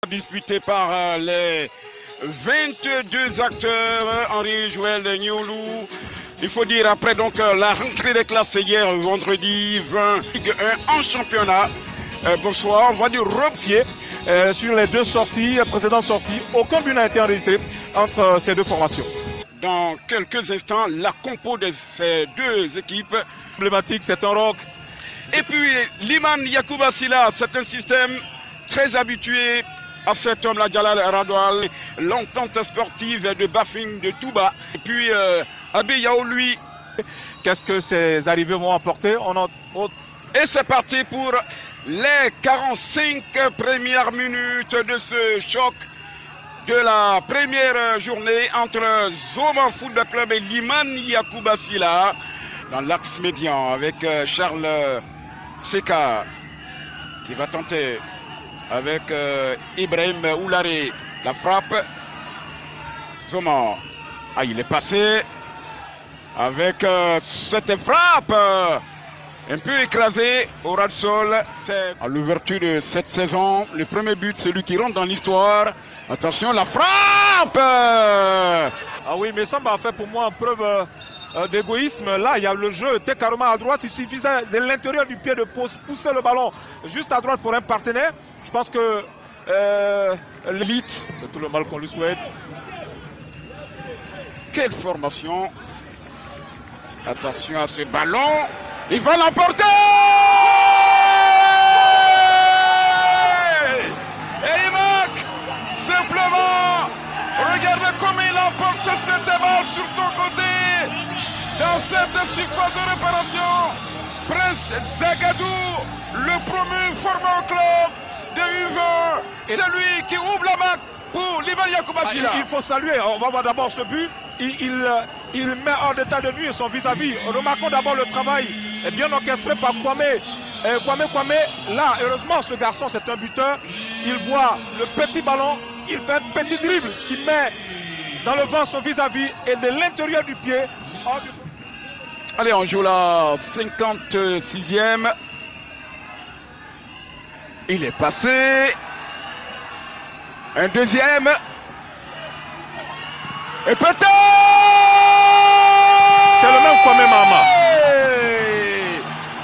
Disputé par les 22 acteurs, Henri Joël Niolou. Il faut dire après donc la rentrée des classes hier vendredi 20 Ligue 1 en championnat. Bonsoir, on va dire repied sur les deux sorties, précédentes sorties. Aucun but n'a été enregistré entre ces deux formations. Dans quelques instants, la compo de ces deux équipes. Emblématique, c'est un rock. Et puis Liman Yacouba Silla, c'est un système très habitué à cet homme-là, Jalal Radoual, l'entente sportive de Bafing de Touba. Et puis Abbé Yao, lui. Qu'est-ce que ces arrivées vont apporter? Et c'est parti pour les 45 premières minutes de ce choc de la première journée entre Zoma Football Club et Liman Yacouba Silla dans l'axe médian avec Charles Seka qui va tenter avec Ibrahim Oulare. La frappe. Zoma. Ah, il est passé avec cette frappe un peu écrasée au ras de sol. C'est à l'ouverture de cette saison. Le premier but, celui qui rentre dans l'histoire. Attention, la frappe. Ah oui, mais Samba a fait pour moi preuve d'égoïsme. Là, il y a le jeu était carrément à droite. Il suffisait de l'intérieur du pied de pousser le ballon juste à droite pour un partenaire. Je pense que l'élite, c'est tout le mal qu'on lui souhaite. Quelle formation. Attention à ce ballon. Il va l'emporter. Et il marque simplement. Regardez comment il emporte cette balle sur son côté. Dans cette surface de réparation. Prince Zagadou, le promu formé au club de U20. C'est lui qui ouvre la marque pour Liman Yacouba Silla. Il faut saluer, on va voir d'abord ce but. Il met hors d'état de nuire son vis-à-vis. Remarquons d'abord le travail bien orchestré par Kwame. Kwame, là, heureusement, ce garçon, c'est un buteur. Il voit le petit ballon, il fait un petit dribble qui met dans le vent son vis-à-vis et de l'intérieur du pied. Allez, on joue la 56e. Il est passé. Un deuxième. Et peut-être c'est le même Kwame Mama.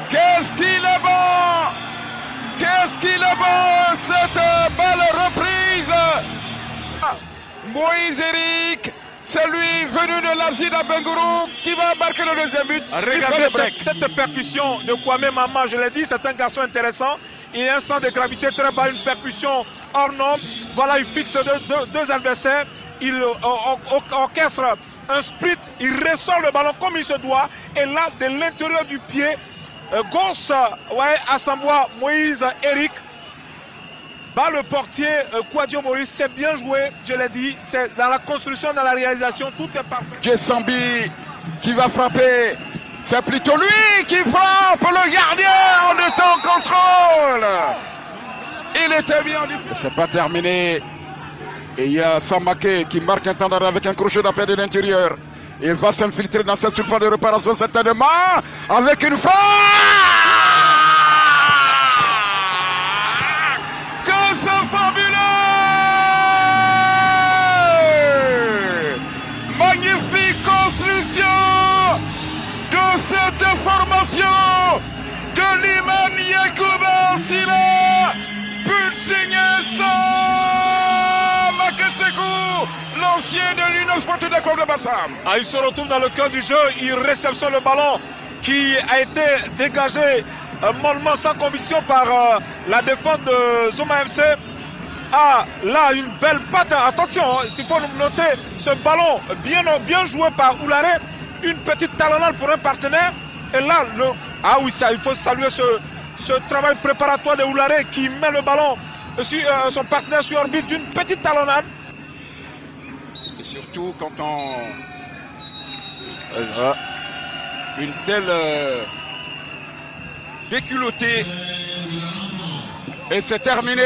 Qu'est-ce qu'il est bon! Qu'est-ce qu'il est bon! Cette balle reprise. Moïse Eric, c'est lui venu de l'Asie d'Abengourou qui va marquer le deuxième but. Regardez cette percussion de Kwame Mama, je l'ai dit, c'est un garçon intéressant. Il a un centre de gravité très bas, une percussion hors norme. Voilà, il fixe deux adversaires. Il orchestre un sprint, il ressort le ballon comme il se doit. Et là, de l'intérieur du pied, gauche, Assambois, Moïse, Eric. Bas le portier, Kouadio Maurice, c'est bien joué, je l'ai dit. C'est dans la construction, dans la réalisation, tout est parfait. Djessambi qui va frapper. C'est plutôt lui qui frappe, le gardien en étant en contrôle. Il était bien. C'est pas terminé. Et il y a Samake qui marque un temps d'arrêt avec un crochet d'appel de l'intérieur. Il va s'infiltrer dans cette surface de réparation certainement avec une frappe. Que c'est fabuleux! Magnifique construction de cette formation de Liman Yacouba Silla. But signé l'ancien de l'Union Sportive de Club de Bassam. Il se retrouve dans le cœur du jeu, il réceptionne le ballon qui a été dégagé mollement sans conviction par la défense de Zoma FC. Là, une belle patte. Attention, il faut noter ce ballon bien joué par Oulare. Une petite talonnade pour un partenaire. Et là, oui, il faut saluer ce travail préparatoire de Oulare qui met le ballon sur son partenaire sur orbite d'une petite talonnade. Et surtout quand on... une telle déculottée. Et c'est terminé.